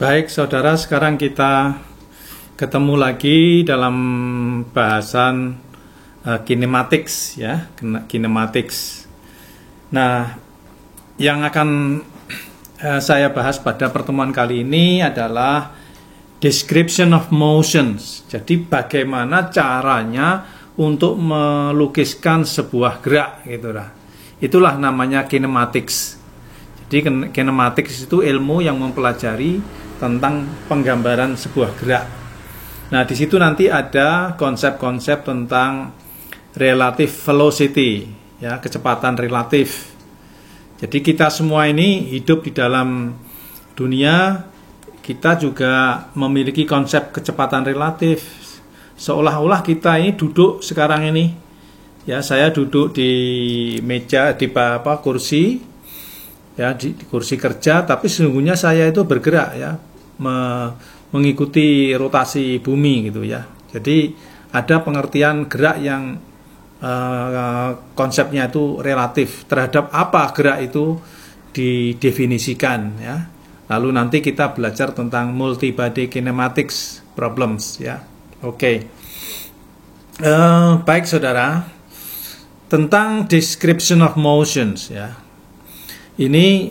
Baik, saudara, sekarang kita ketemu lagi dalam bahasan kinematics, ya, kinematics. Nah, yang akan saya bahas pada pertemuan kali ini adalah description of motions. Jadi, bagaimana caranya untuk melukiskan sebuah gerak, gitu lah. Itulah namanya kinematics. Jadi, kinematics itu ilmu yang mempelajari tentang penggambaran sebuah gerak. Nah, di situ nanti ada konsep-konsep tentang relative velocity, ya, kecepatan relatif. Jadi kita semua ini hidup di dalam dunia, kita juga memiliki konsep kecepatan relatif. Seolah-olah kita ini duduk sekarang ini, ya, saya duduk di meja, di kursi, ya, di kursi kerja, tapi sesungguhnya saya itu bergerak, ya, mengikuti rotasi bumi, gitu ya. Jadi ada pengertian gerak yang konsepnya itu relatif, terhadap apa gerak itu didefinisikan, ya. Lalu nanti kita belajar tentang multi-body kinematics problems, ya. Oke. Baik, saudara, tentang description of motions, ya. Ini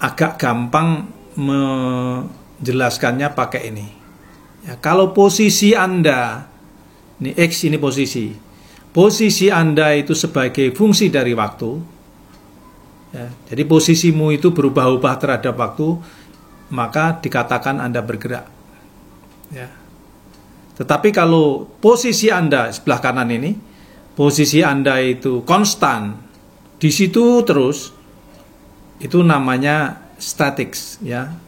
agak gampang menjelaskannya pakai ini. Ya, kalau posisi Anda, ini X, ini posisi Anda itu sebagai fungsi dari waktu, ya, jadi posisimu itu berubah-ubah terhadap waktu, maka dikatakan Anda bergerak, ya. Tetapi kalau posisi Anda sebelah kanan ini, posisi Anda itu konstan, di situ terus, itu namanya statics, ya.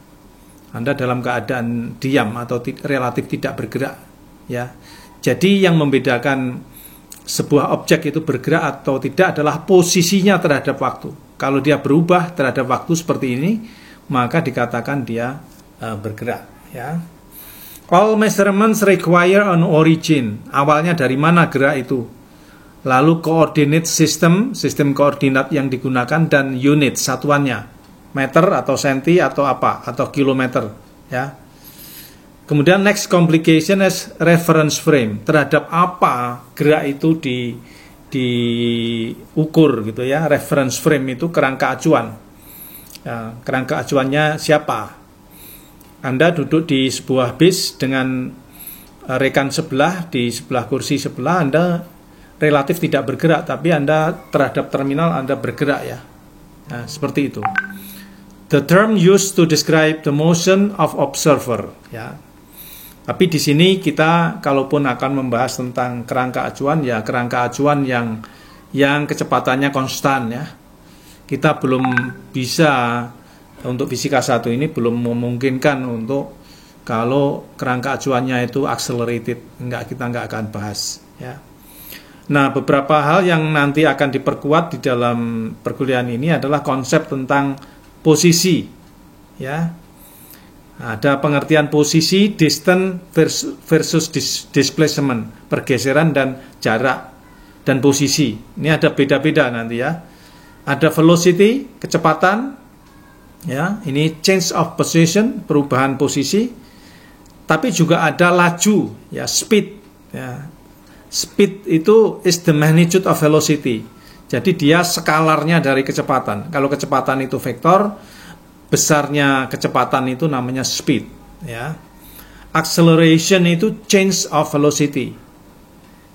Anda dalam keadaan diam atau relatif tidak bergerak, ya. Jadi yang membedakan sebuah objek itu bergerak atau tidak adalah posisinya terhadap waktu. Kalau dia berubah terhadap waktu seperti ini, maka dikatakan dia bergerak, ya. All measurements require an origin. Awalnya dari mana gerak itu? Lalu coordinate system koordinat yang digunakan, dan unit, satuannya, meter atau senti atau apa, atau kilometer, ya. Kemudian next complication is reference frame, terhadap apa gerak itu diukur, gitu ya. Reference frame itu kerangka acuan, ya, kerangka acuannya siapa? Anda duduk di sebuah bis dengan rekan sebelah, di sebelah kursi sebelah, Anda relatif tidak bergerak, tapi Anda terhadap terminal Anda bergerak, ya. Nah, seperti itu. The term used to describe the motion of observer, ya. Tapi di sini kita kalaupun akan membahas tentang kerangka acuan, ya, kerangka acuan yang kecepatannya konstan, ya. Kita belum bisa, untuk fisika 1 ini belum memungkinkan untuk kalau kerangka acuannya itu accelerated, kita nggak akan bahas, ya. Nah, beberapa hal yang nanti akan diperkuat di dalam perkuliahan ini adalah konsep tentang posisi, ya. Ada pengertian posisi, distance versus displacement, pergeseran dan jarak, dan posisi. Ini ada beda-beda nanti, ya. Ada velocity, kecepatan, ya. Ini change of position, perubahan posisi. Tapi juga ada laju, ya, speed, ya. Speed itu is the magnitude of velocity. Jadi dia skalarnya dari kecepatan. Kalau kecepatan itu vektor, besarnya kecepatan itu namanya speed, ya. Acceleration itu change of velocity.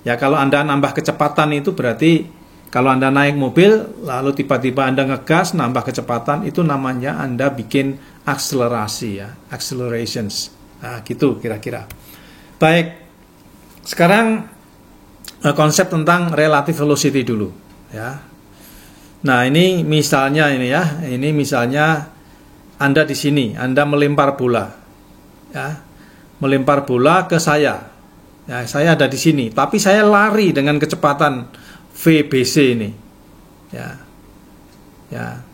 Ya, kalau Anda nambah kecepatan itu berarti kalau Anda naik mobil lalu tiba-tiba Anda ngegas nambah kecepatan, itu namanya Anda bikin akselerasi, ya, accelerations. Nah, gitu kira-kira. Baik. Sekarang konsep tentang relative velocity dulu, ya. Nah, ini misalnya ini, ya. Ini misalnya Anda di sini, Anda melempar bola, ya. Melempar bola ke saya. Ya, saya ada di sini, tapi saya lari dengan kecepatan VBC ini. Ya. Ya.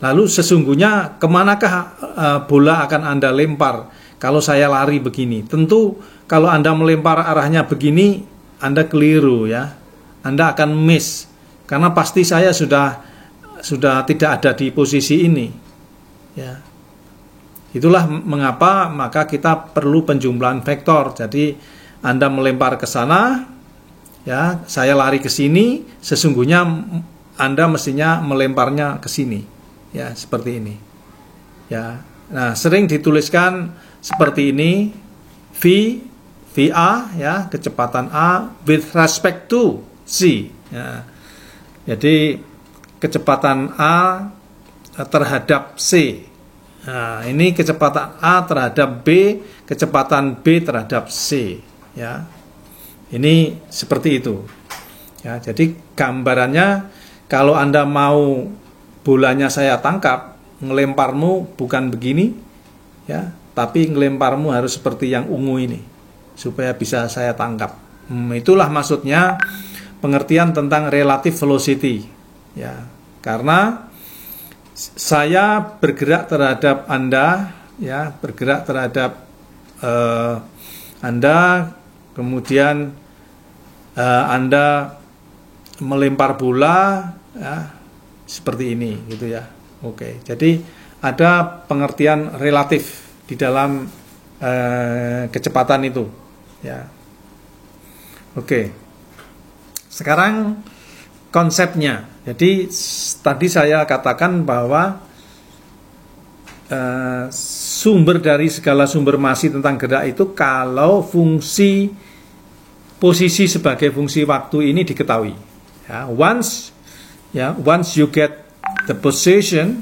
Lalu sesungguhnya kemanakah bola akan Anda lempar kalau saya lari begini? Tentu kalau Anda melempar arahnya begini, Anda keliru, ya. Anda akan miss, karena pasti saya sudah tidak ada di posisi ini, ya. Itulah mengapa maka kita perlu penjumlahan vektor. Jadi Anda melempar ke sana, ya, saya lari ke sini, sesungguhnya Anda mestinya melemparnya ke sini. Ya, seperti ini. Ya. Nah, sering dituliskan seperti ini, VA, ya, kecepatan A with respect to C. Ya. Jadi kecepatan A terhadap C. Nah, ini kecepatan A terhadap B, kecepatan B terhadap C. Ya, ini seperti itu. Ya, jadi gambarannya, kalau Anda mau bolanya saya tangkap, ngelemparmu bukan begini, ya, tapi ngelemparmu harus seperti yang ungu ini, supaya bisa saya tangkap. Itulah maksudnya pengertian tentang relative velocity. Ya, karena saya bergerak terhadap Anda, ya, bergerak terhadap Anda, kemudian Anda melempar bola, ya, seperti ini, gitu ya. Oke, jadi ada pengertian relatif di dalam kecepatan itu, ya. Oke, sekarang konsepnya. Jadi tadi saya katakan bahwa sumber dari segala sumber masih tentang gerak itu kalau posisi sebagai fungsi waktu ini diketahui. Ya, once you get the position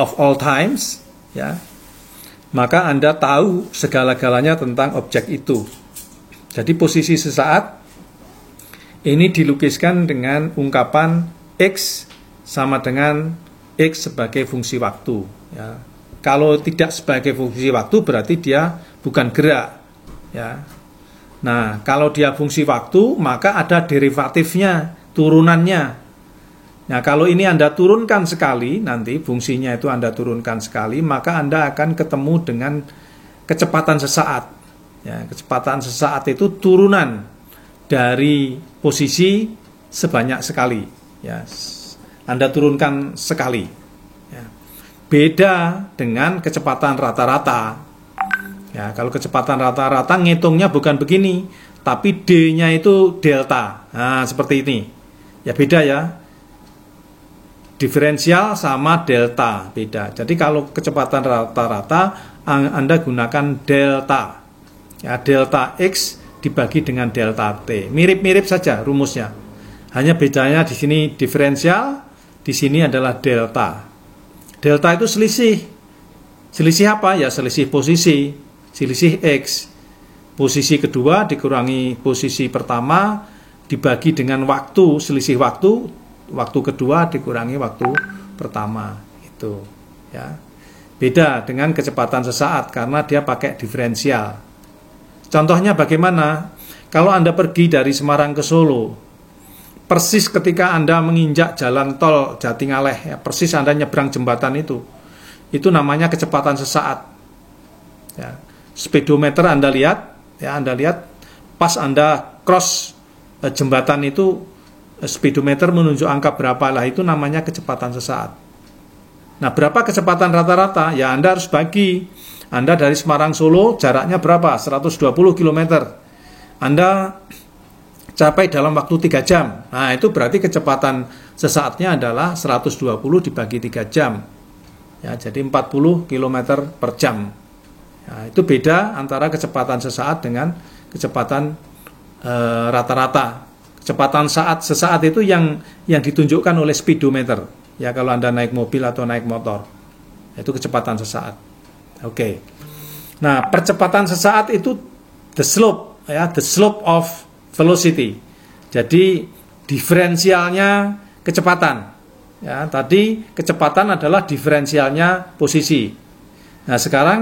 of all times, ya, maka Anda tahu segala-galanya tentang objek itu. Jadi posisi sesaat ini dilukiskan dengan ungkapan X sama dengan X sebagai fungsi waktu. Ya. Kalau tidak sebagai fungsi waktu berarti dia bukan gerak. Ya. Nah, kalau dia fungsi waktu maka ada derivatifnya, turunannya. Nah, kalau ini Anda turunkan sekali, nanti fungsinya itu Anda turunkan sekali, maka Anda akan ketemu dengan kecepatan sesaat. Ya, kecepatan sesaat itu turunan dari posisi sebanyak sekali, ya, Anda turunkan sekali, ya. Beda dengan kecepatan rata-rata, ya. Kalau kecepatan rata-rata ngitungnya bukan begini, tapi D-nya itu delta, nah, seperti ini, ya, beda ya, diferensial sama delta beda. Jadi kalau kecepatan rata-rata Anda gunakan delta, ya, delta X dibagi dengan delta T. Mirip-mirip saja rumusnya. Hanya bedanya di sini diferensial, di sini adalah delta. Delta itu selisih. Selisih apa? Ya, selisih posisi, selisih X. Posisi kedua dikurangi posisi pertama dibagi dengan waktu, selisih waktu, waktu kedua dikurangi waktu pertama. Itu, ya. Beda dengan kecepatan sesaat karena dia pakai diferensial. Contohnya bagaimana? Kalau Anda pergi dari Semarang ke Solo, persis ketika Anda menginjak jalan tol Jatingaleh, ya, persis Anda nyebrang jembatan itu namanya kecepatan sesaat. Ya, speedometer Anda lihat, ya, Anda lihat pas Anda cross jembatan itu, speedometer menunjuk angka berapa, lah itu namanya kecepatan sesaat. Nah, berapa kecepatan rata-rata? Ya, Anda harus bagi. Anda dari Semarang Solo jaraknya berapa? 120 km. Anda capai dalam waktu 3 jam. Nah, itu berarti kecepatan sesaatnya adalah 120 dibagi 3 jam. Ya, jadi 40 km per jam. Nah, itu beda antara kecepatan sesaat dengan kecepatan rata-rata. Kecepatan sesaat itu yang ditunjukkan oleh speedometer. Ya, kalau Anda naik mobil atau naik motor. Itu kecepatan sesaat. Oke. Nah, percepatan sesaat itu the slope, ya, the slope of velocity. Jadi diferensialnya kecepatan. Ya, tadi kecepatan adalah diferensialnya posisi. Nah, sekarang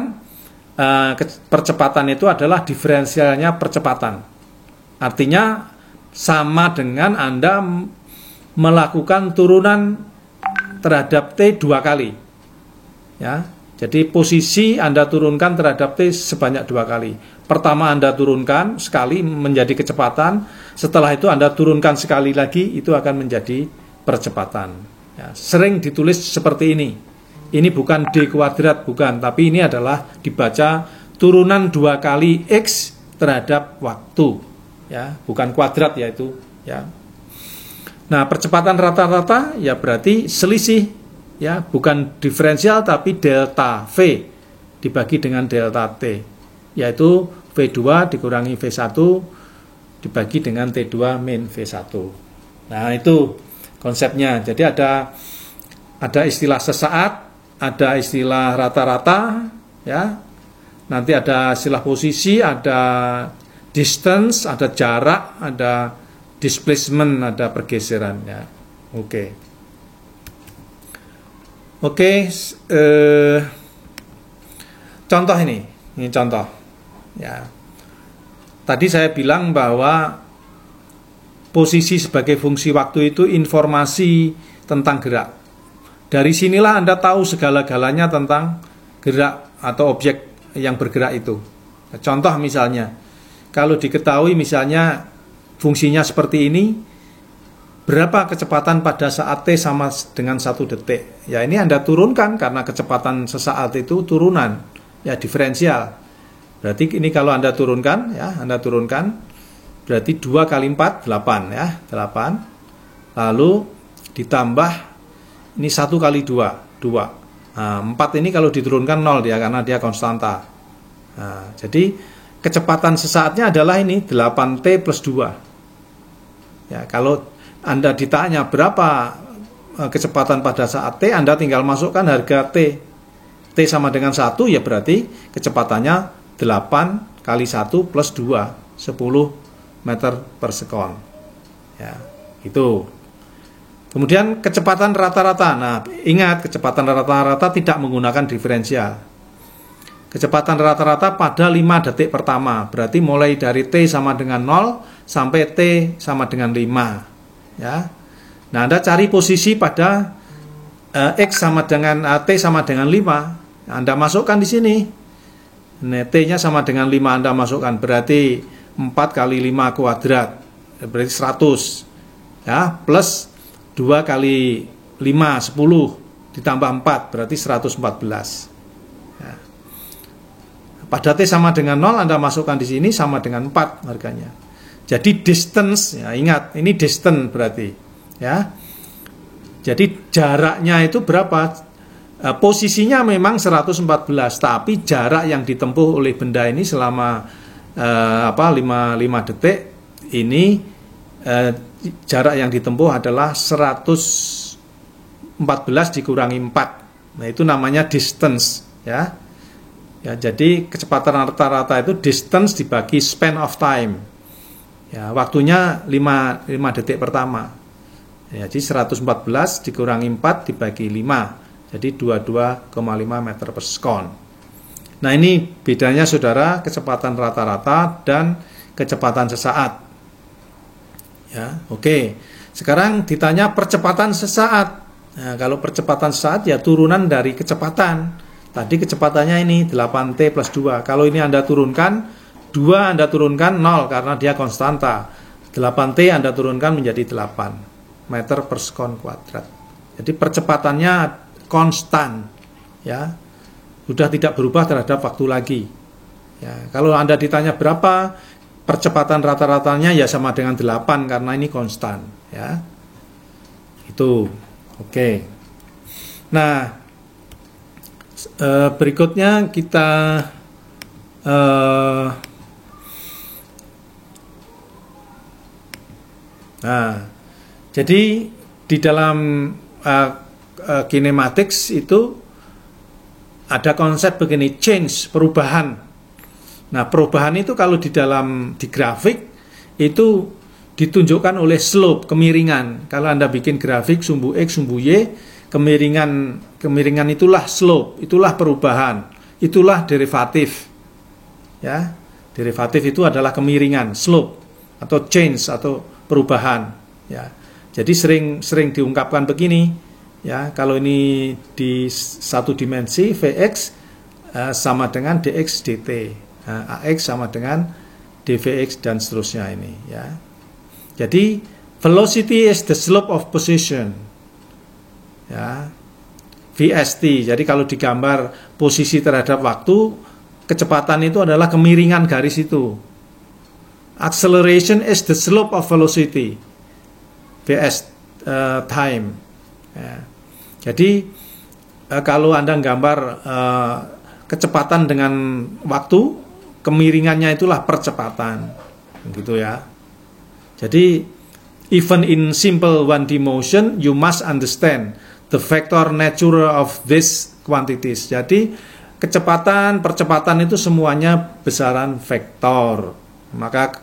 percepatan itu adalah diferensialnya percepatan. Artinya sama dengan Anda melakukan turunan terhadap T 2 kali. Ya. Jadi posisi Anda turunkan terhadap T sebanyak 2 kali. Pertama Anda turunkan sekali menjadi kecepatan, setelah itu Anda turunkan sekali lagi, itu akan menjadi percepatan. Ya, sering ditulis seperti ini. Ini bukan D kuadrat, bukan, tapi ini adalah dibaca turunan 2 kali X terhadap waktu, ya, bukan kuadrat ya itu, ya. Nah, percepatan rata-rata ya berarti selisih, ya, bukan diferensial tapi delta V dibagi dengan delta T, yaitu V2 dikurangi V1 dibagi dengan T2 min V1. Nah, itu konsepnya. Jadi ada istilah sesaat, ada istilah rata-rata, ya. Nanti ada istilah posisi, ada distance, ada jarak, ada displacement, ada pergeseran, ya. Oke. Contoh ini contoh, ya. Tadi saya bilang bahwa posisi sebagai fungsi waktu itu informasi tentang gerak. Dari sinilah Anda tahu segala-galanya tentang gerak atau objek yang bergerak itu. Contoh misalnya, kalau diketahui misalnya fungsinya seperti ini, berapa kecepatan pada saat T sama dengan 1 detik? Ya, ini Anda turunkan karena kecepatan sesaat itu turunan, ya, diferensial. Berarti ini kalau Anda turunkan, ya, Anda turunkan, berarti 2 kali 4, 8, ya, 8. Lalu ditambah ini 1 kali 2, 2. Nah, 4 ini kalau diturunkan 0 dia, karena dia konstanta. Nah, jadi kecepatan sesaatnya adalah ini 8T plus 2. Ya, kalau Anda ditanya berapa kecepatan pada saat T, Anda tinggal masukkan harga T. T sama dengan 1, ya berarti kecepatannya 8 kali 1 plus 2, 10 meter per sekon. Ya, itu. Kemudian kecepatan rata-rata. Nah, ingat, kecepatan rata-rata tidak menggunakan diferensial. Kecepatan rata-rata pada 5 detik pertama. Berarti mulai dari T sama dengan 0 sampai T sama dengan 5. Ya. Nah, Anda cari posisi pada X sama dengan T sama dengan 5. Anda masukkan di sini. Nah, T-nya sama dengan 5 Anda masukkan. Berarti 4 kali 5 kuadrat. Berarti 100. Ya, plus 2 kali 5, 10, ditambah 4, berarti 114. Ya. Pada T sama dengan 0, Anda masukkan di sini sama dengan 4 harganya. Jadi distance, ya, ingat, ini distance berarti. Ya. Jadi jaraknya itu berapa? Posisinya memang 114, tapi jarak yang ditempuh oleh benda ini selama 5 detik, ini jarak yang ditempuh adalah 114 dikurangi 4. Nah, itu namanya distance, ya. Ya, jadi kecepatan rata-rata itu distance dibagi span of time. Ya, waktunya 5 detik pertama. Ya, jadi 114 dikurangi 4 dibagi 5. Jadi 22,5 meter per sekon. Nah, ini bedanya Saudara, kecepatan rata-rata dan kecepatan sesaat. Ya, oke. Sekarang ditanya percepatan sesaat. Nah, kalau percepatan sesaat ya turunan dari kecepatan. Tadi kecepatannya ini 8T plus 2. Kalau ini Anda turunkan 2, Anda turunkan 0 karena dia konstanta. 8T Anda turunkan menjadi 8 meter per sekon kuadrat. Jadi percepatannya konstan, ya. Sudah tidak berubah terhadap waktu lagi. Ya, kalau Anda ditanya berapa percepatan rata-ratanya, ya sama dengan 8 karena ini konstan, ya. Itu. Oke. Nah, berikutnya kita jadi di dalam kinematics itu ada konsep begini, change, perubahan. Nah, perubahan itu kalau di grafik itu ditunjukkan oleh slope, kemiringan. Kalau Anda bikin grafik sumbu X, sumbu Y, kemiringan itulah slope, itulah perubahan, itulah derivatif. Ya, derivatif itu adalah kemiringan, slope atau change atau perubahan. Ya, jadi sering diungkapkan begini. Ya, kalau ini di satu dimensi Vx sama dengan dx dt. AX sama dengan dvx dan seterusnya ini, ya. Jadi velocity is the slope of position. Ya. VST. Jadi kalau digambar posisi terhadap waktu, kecepatan itu adalah kemiringan garis itu. Acceleration is the slope of velocity. VS time. Ya. Jadi kalau Anda gambar kecepatan dengan waktu, kemiringannya itulah percepatan. Gitu ya. Jadi even in simple 1D motion, you must understand the vector nature of these quantities. Jadi kecepatan, percepatan itu semuanya besaran vektor. Maka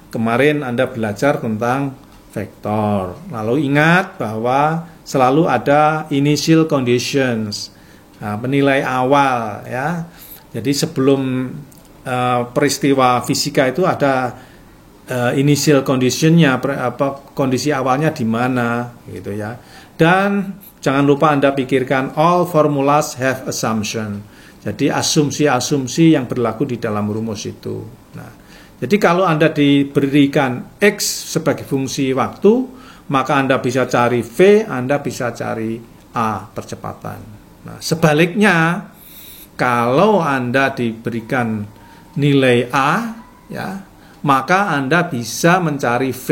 kemarin Anda belajar tentang vektor. Lalu ingat bahwa selalu ada initial conditions, penilai awal ya. Jadi sebelum peristiwa fisika itu ada initial conditionnya, kondisi awalnya di mana gitu ya. Dan jangan lupa Anda pikirkan all formulas have assumption. Jadi asumsi-asumsi yang berlaku di dalam rumus itu. Nah, jadi kalau Anda diberikan X sebagai fungsi waktu, maka Anda bisa cari V, Anda bisa cari A, percepatan. Nah, sebaliknya, kalau Anda diberikan nilai A, ya, maka Anda bisa mencari V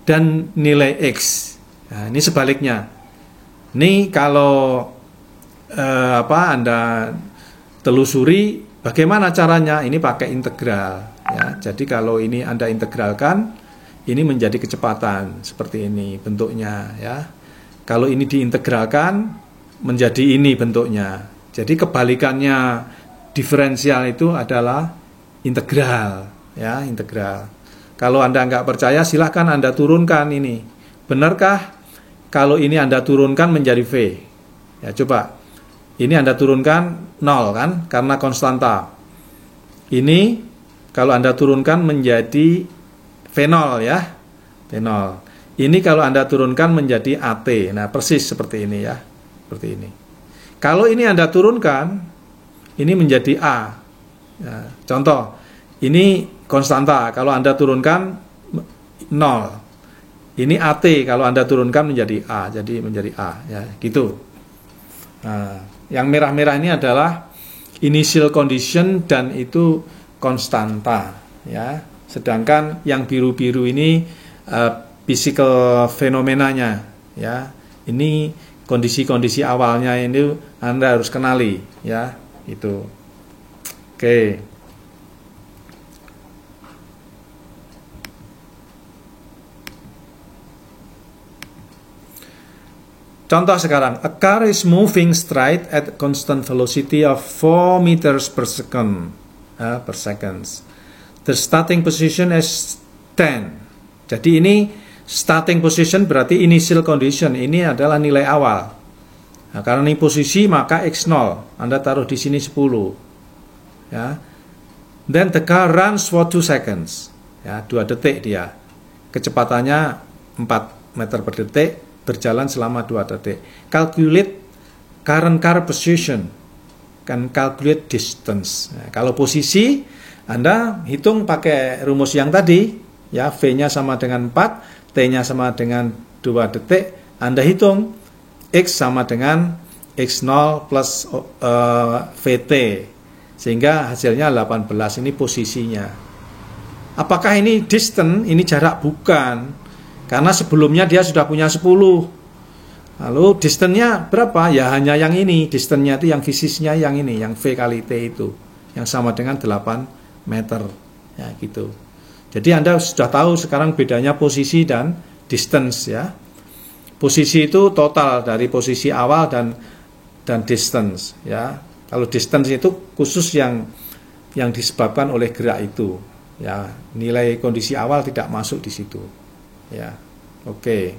dan nilai X. Nah, ini sebaliknya. Ini kalau Anda telusuri bagaimana caranya, ini pakai integral ya. Jadi kalau ini Anda integralkan, ini menjadi kecepatan seperti ini bentuknya ya. Kalau ini diintegralkan menjadi ini bentuknya. Jadi kebalikannya diferensial itu adalah integral ya, integral. Kalau Anda nggak percaya, silahkan Anda turunkan ini. Benarkah kalau ini Anda turunkan menjadi V? Ya, coba. Ini Anda turunkan 0 kan? Karena konstanta. Ini kalau Anda turunkan menjadi V0 ya. V0. Ini kalau Anda turunkan menjadi AT. Nah, persis seperti ini ya. Seperti ini. Kalau ini Anda turunkan, ini menjadi A. Ya, contoh. Ini konstanta. Kalau Anda turunkan 0. Ini AT, kalau Anda turunkan menjadi A, jadi menjadi A, ya, gitu. Nah, yang merah-merah ini adalah initial condition dan itu konstanta, ya. Sedangkan yang biru-biru ini physical fenomenanya, ya. Ini kondisi-kondisi awalnya ini Anda harus kenali, ya, itu. Oke. Contoh sekarang, a car is moving straight at constant velocity of 4 meters per second. Per seconds. The starting position is 10. Jadi ini starting position berarti initial condition. Ini adalah nilai awal. Nah, karena ini posisi maka X0. Anda taruh di sini 10. Ya. Then the car runs for 2 seconds. Ya, 2 detik dia. Kecepatannya 4 meter per detik. Berjalan selama 2 detik. Calculate current car position. Kan calculate distance. Nah, kalau posisi, Anda hitung pakai rumus yang tadi. Ya, V-nya sama dengan 4, T-nya sama dengan 2 detik. Anda hitung, X sama dengan X0 plus VT. Sehingga hasilnya 18. Ini posisinya. Apakah ini distance? Ini jarak? Bukan. Karena sebelumnya dia sudah punya 10. Lalu distance-nya berapa? Ya hanya yang ini. Distance-nya itu yang fisiknya yang ini. Yang V kali T itu. Yang sama dengan 8 meter. Ya gitu. Jadi Anda sudah tahu sekarang bedanya posisi dan distance ya. Posisi itu total dari posisi awal dan distance ya. Kalau distance itu khusus yang disebabkan oleh gerak itu. Ya, nilai kondisi awal tidak masuk di situ. Ya, oke.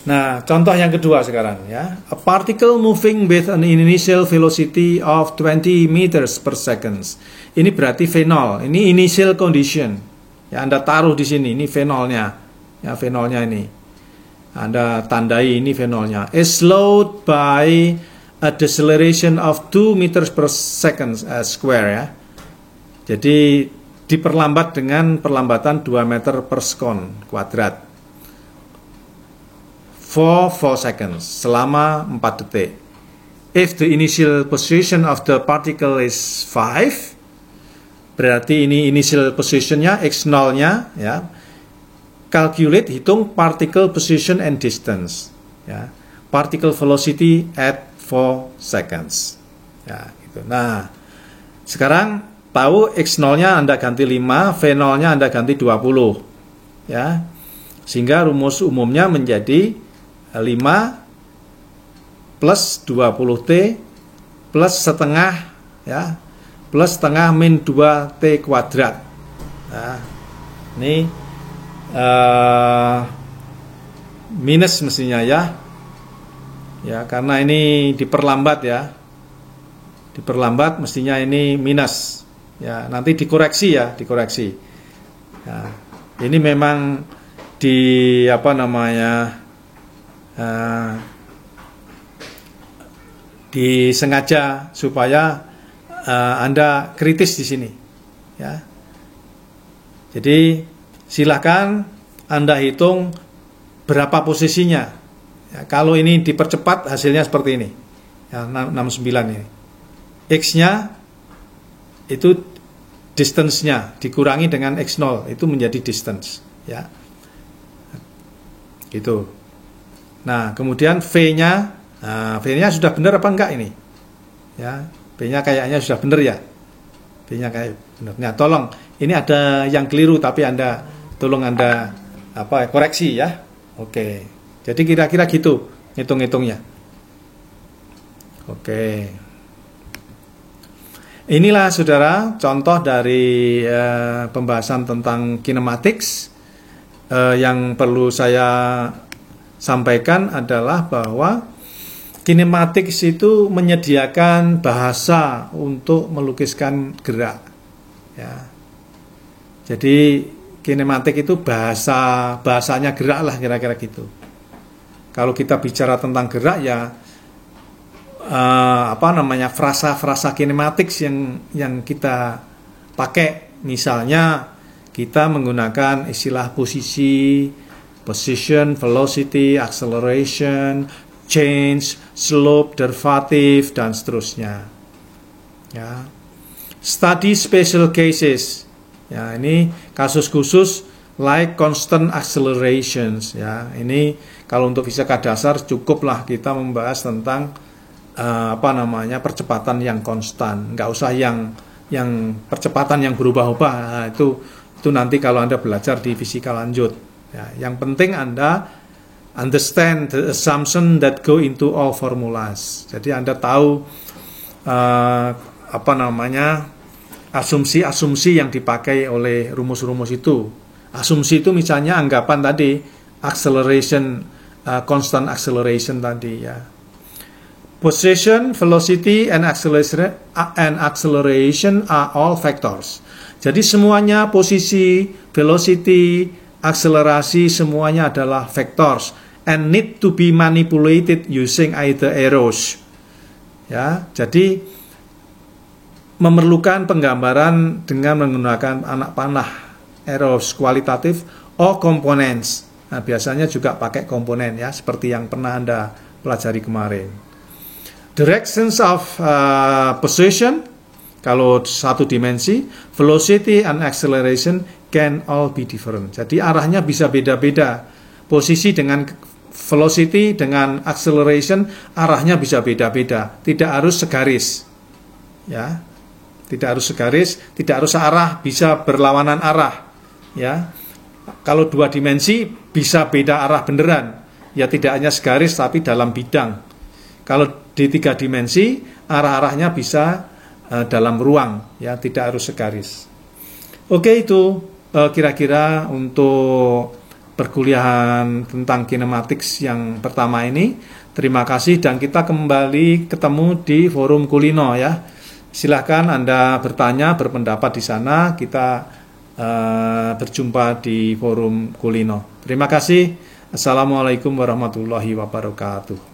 Nah, contoh yang kedua sekarang ya. A particle moving with an initial velocity of 20 meters per second. Ini berarti V0. Ini initial condition. Ya, Anda taruh di sini. Ini V0-nya. Ya, V0-nya ini. Anda tandai ini V0-nya. Is slowed by a deceleration of 2 meters per second square ya. Jadi diperlambat dengan perlambatan 2 meter per sekon kuadrat for 4 seconds, selama 4 detik. If the initial position of the particle is 5, berarti ini initial positionnya, x0-nya ya. Calculate, hitung particle position and distance ya. Particle velocity at 4 seconds ya, gitu. Nah, sekarang tahu x0-nya Anda ganti 5, v0-nya Anda ganti 20 ya. Sehingga rumus umumnya menjadi 5 plus 20T plus setengah ya, plus setengah min 2T kuadrat. Nah, ini minus mestinya ya. Ya, karena ini diperlambat ya. Diperlambat mestinya ini minus. Ya, nanti dikoreksi ya, dikoreksi. Ya, ini memang di apa namanya? Disengaja supaya Anda kritis di sini ya. Jadi silakan Anda hitung berapa posisinya ya. Kalau ini dipercepat hasilnya seperti ini ya, 69 ini. X-nya itu distance-nya dikurangi dengan x0 itu menjadi distance ya. Gitu. Nah, kemudian V-nya, nah, V-nya sudah benar apa enggak ini? Ya, V-nya kayaknya sudah benar ya. V-nya kayak benar. Nah, tolong, ini ada yang keliru tapi tolong Anda koreksi ya. Oke. Jadi kira-kira gitu hitung-hitungnya. Oke. Inilah saudara contoh dari pembahasan tentang kinematics. Yang perlu saya sampaikan adalah bahwa kinematics itu menyediakan bahasa untuk melukiskan gerak ya. Jadi kinematik itu bahasanya gerak lah kira-kira gitu. Kalau kita bicara tentang gerak ya frasa-frasa kinematics yang kita pakai, misalnya kita menggunakan istilah posisi, position, velocity, acceleration, change, slope, derivative, dan seterusnya. Ya. Study special cases. Ya, ini kasus khusus like constant accelerations. Ya, ini kalau untuk fisika dasar cukuplah kita membahas tentang percepatan yang konstan. Nggak usah yang percepatan yang berubah-ubah. Nah, itu nanti kalau Anda belajar di fisika lanjut. Ya, yang penting Anda understand the assumption that go into all formulas. Jadi Anda tahu asumsi-asumsi yang dipakai oleh rumus-rumus itu. Asumsi itu misalnya anggapan tadi acceleration, constant acceleration tadi ya. Position, velocity, and acceleration are all vectors. Jadi semuanya posisi, velocity, akselerasi semuanya adalah vectors and need to be manipulated using either arrows. Ya, jadi memerlukan penggambaran dengan menggunakan anak panah, arrows kualitatif or components. Nah, biasanya juga pakai komponen ya, seperti yang pernah Anda pelajari kemarin. Directions of position, kalau satu dimensi, velocity and acceleration can all be different. Jadi arahnya bisa beda-beda. Posisi dengan velocity dengan acceleration arahnya bisa beda-beda. Tidak harus segaris. Ya. Tidak harus segaris, tidak harus arah, bisa berlawanan arah. Ya. Kalau dua dimensi bisa beda arah beneran. Ya tidak hanya segaris tapi dalam bidang. Kalau di 3 dimensi arah-arahnya bisa dalam ruang, ya tidak harus segaris. Oke, itu kira-kira untuk perkuliahan tentang kinematics yang pertama ini. Terima kasih dan kita kembali ketemu di forum Kulino ya. Silahkan Anda bertanya, berpendapat di sana. Kita berjumpa di forum Kulino. Terima kasih. Assalamualaikum warahmatullahi wabarakatuh.